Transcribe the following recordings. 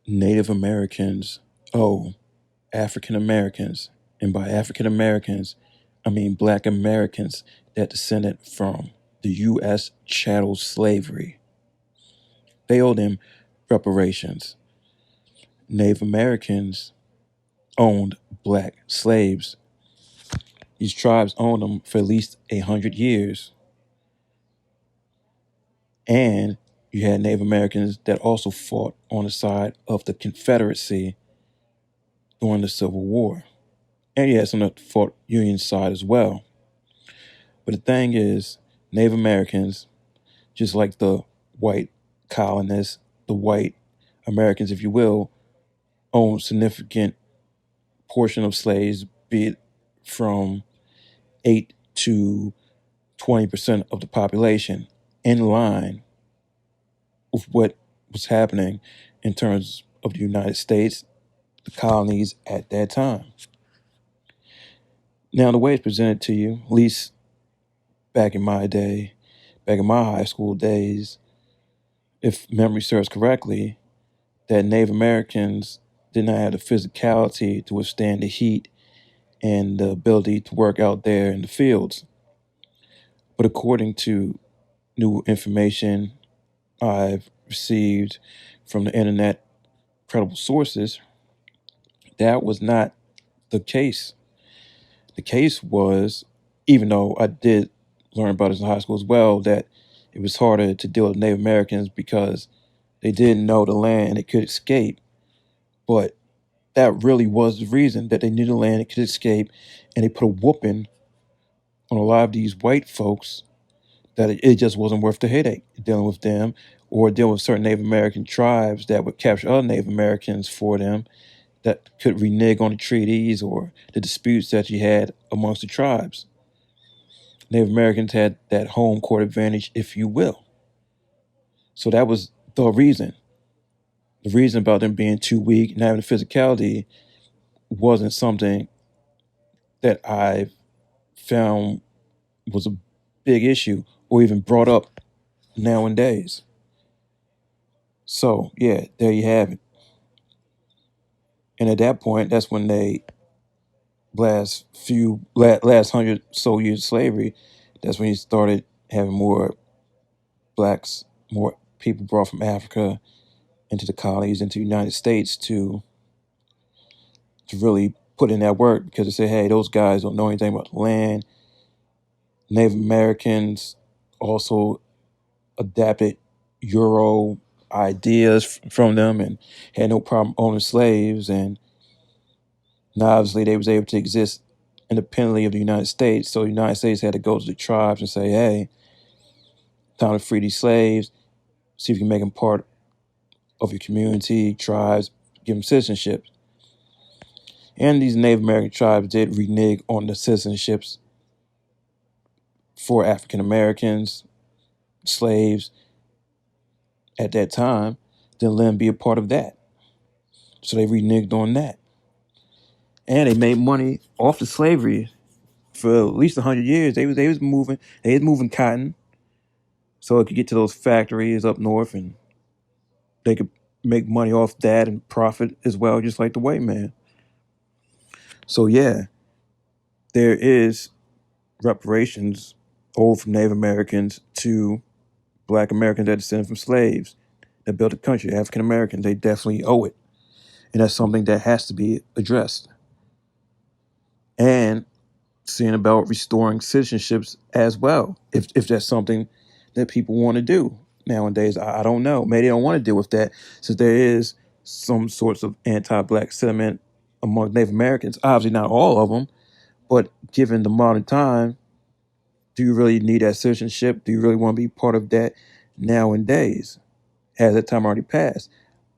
Native Americans, oh, African Americans, and by African Americans, I mean Black Americans that descended from the U.S. chattel slavery. They owe them reparations. Native Americans owned black slaves. These tribes owned them for at least 100 years. And you had Native Americans that also fought on the side of the Confederacy during the Civil War. And you had some that fought Union side as well. But the thing is, Native Americans, just like the white colonists, the white Americans, if you will, owned significant portion of slaves, be it from 8 to 20% of the population, in line with what was happening in terms of the United States, the colonies at that time. Now, the way it's presented to you, at least back in my day, back in my high school days, if memory serves correctly, that Native Americans did not have the physicality to withstand the heat and the ability to work out there in the fields. But according to new information I've received from the internet, credible sources, that was not the case. The case was, even though I did learn about this in high school as well, that it was harder to deal with Native Americans because they didn't know the land and they could escape. But that really was the reason that they knew the land and could escape, and they put a whooping on a lot of these white folks that it just wasn't worth the headache dealing with them or dealing with certain Native American tribes that would capture other Native Americans for them that could renege on the treaties or the disputes that you had amongst the tribes. Native Americans had that home court advantage, if you will. So that was the reason. The reason about them being too weak and having the physicality wasn't something that I found was a big issue or even brought up nowadays. So, yeah, there you have it. And at that point, that's when they last 100 so years of slavery. That's when you started having more blacks, more people brought from Africa into the colonies, into the United States to really put in that work because they say, hey, those guys don't know anything about the land. Native Americans also adapted Euro ideas from them and had no problem owning slaves. And now obviously they was able to exist independently of the United States. So the United States had to go to the tribes and say, hey, time to free these slaves, see if you can make them part of your community, tribes, give them citizenship. And these Native American tribes did renege on the citizenships for African Americans, slaves at that time, then let them be a part of that. So they reneged on that. And they made money off the slavery for at least 100 years. They was moving cotton so it could get to those factories up north and they could make money off that and profit as well, just like the white man. So yeah, there is reparations owed from Native Americans to Black Americans that descended from slaves that built the country. African Americans, they definitely owe it, and that's something that has to be addressed. And seeing about restoring citizenships as well, if that's something that people want to do nowadays. I don't know. Maybe they don't want to deal with that since there is some sorts of anti-black sentiment among Native Americans. Obviously, not all of them, but given the modern time, do you really need that citizenship? Do you really want to be part of that nowadays? Has that time already passed?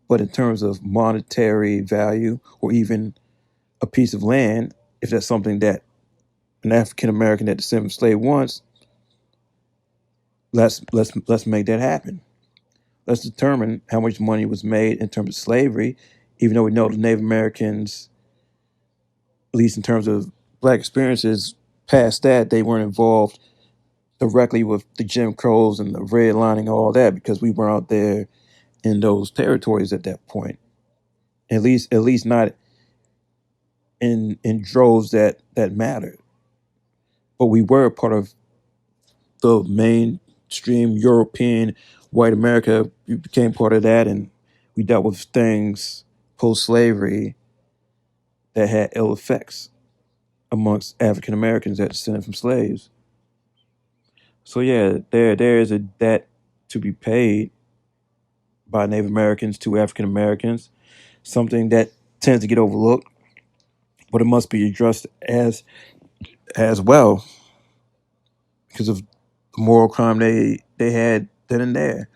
But in terms of monetary value or even a piece of land, if that's something that an African American that descended from slave wants, let's make that happen. Let's determine how much money was made in terms of slavery, even though we know the Native Americans, at least in terms of black experiences, past that, they weren't involved directly with the Jim Crows and the redlining, all that, because we weren't out there in those territories at that point. At least not in droves that mattered. But we were part of the mainstream European white America. We became part of that, and we dealt with things post slavery that had ill effects amongst African Americans that descended from slaves. So yeah, there is a debt to be paid by Native Americans to African Americans, something that tends to get overlooked, but it must be addressed as well because of the moral crime they had then and there.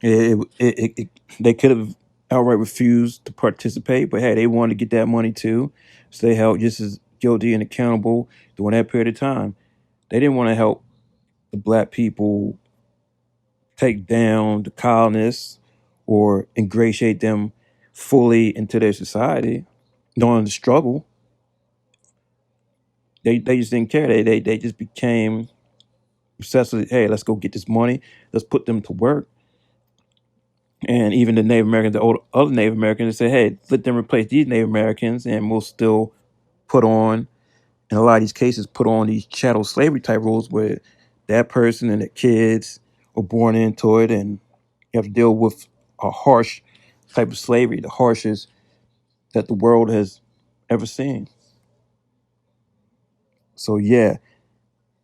They could have outright refused to participate, but hey, they wanted to get that money too, so they held just as guilty and accountable during that period of time. They didn't want to help the black people take down the colonists or ingratiate them fully into their society, knowing the struggle. They just didn't care. They just became obsessed with, hey, let's go get this money, let's put them to work. And even the Native Americans, the other Native Americans, they say, hey, let them replace these Native Americans, and we'll still put on, in a lot of these cases, put on these chattel slavery type rules where that person and their kids were born into it, and you have to deal with a harsh type of slavery, the harshest that the world has ever seen. So yeah,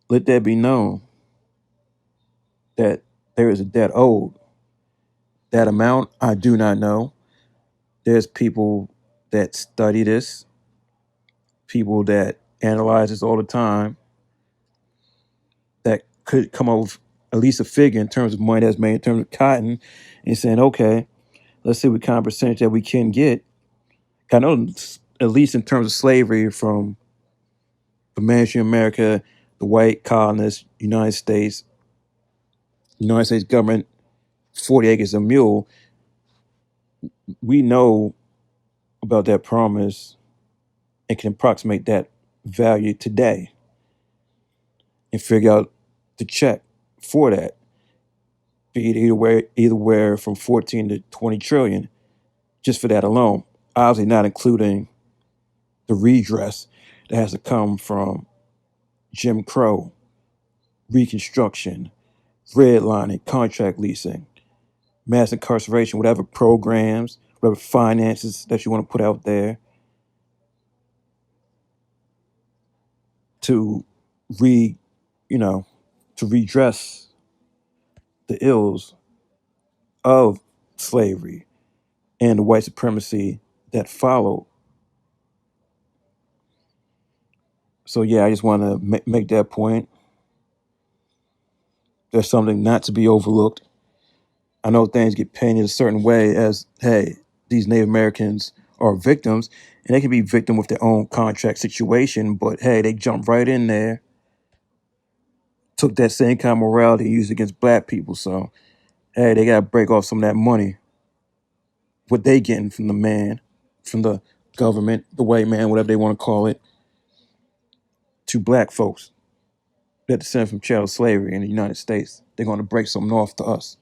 let that be known that there is a debt owed. That amount, I do not know. There's people that study this, people that analyze this all the time, that could come up with at least a figure in terms of money that's made in terms of cotton, and saying, okay, let's see what kind of percentage that we can get. I know at least in terms of slavery from the mainstream America, the white colonists, United States government, 40 acres a mule, we know about that promise and can approximate that value today and figure out the check for that, be it either where from 14 to 20 trillion, just for that alone. Obviously not including the redress that has to come from Jim Crow, Reconstruction, redlining, contract leasing, mass incarceration, whatever programs, whatever finances that you want to put out there to re, you know, to redress the ills of slavery and the white supremacy that followed. So yeah, I just want to make that point. There's something not to be overlooked. I know things get painted a certain way as, hey, these Native Americans are victims, and they can be victim with their own contract situation, but hey, they jump right in there, took that same kind of morality and used it against black people. So hey, they gotta break off some of that money. What they getting from the man, from the government, the white man, whatever they want to call it, to black folks that descend from chattel slavery in the United States. They're gonna break something off to us.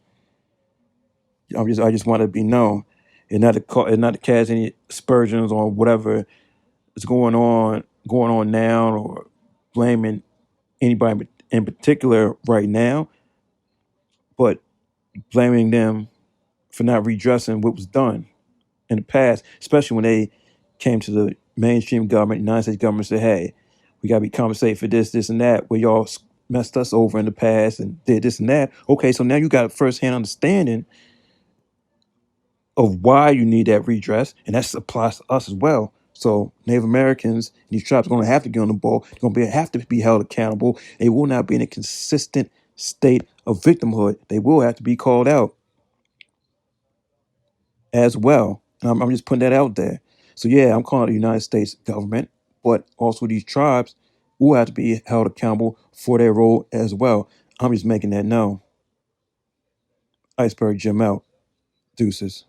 I just want to be known, and not to cast any aspersions on whatever is going on now, or blaming anybody in particular right now, but blaming them for not redressing what was done in the past, especially when they came to the mainstream government, United States government, said, hey, we got to be compensated for this, this, and that, where y'all messed us over in the past and did this and that. Okay, so now you got a firsthand understanding of why you need that redress, and that applies to us as well. So Native Americans, these tribes are going to have to get on the ball. They're going to have to be held accountable. They will not be in a consistent state of victimhood. They will have to be called out as well. And I'm just putting that out there. So yeah, I'm calling the United States government, but also these tribes will have to be held accountable for their role as well. I'm just making that known. Iceberg Jim out. Deuces.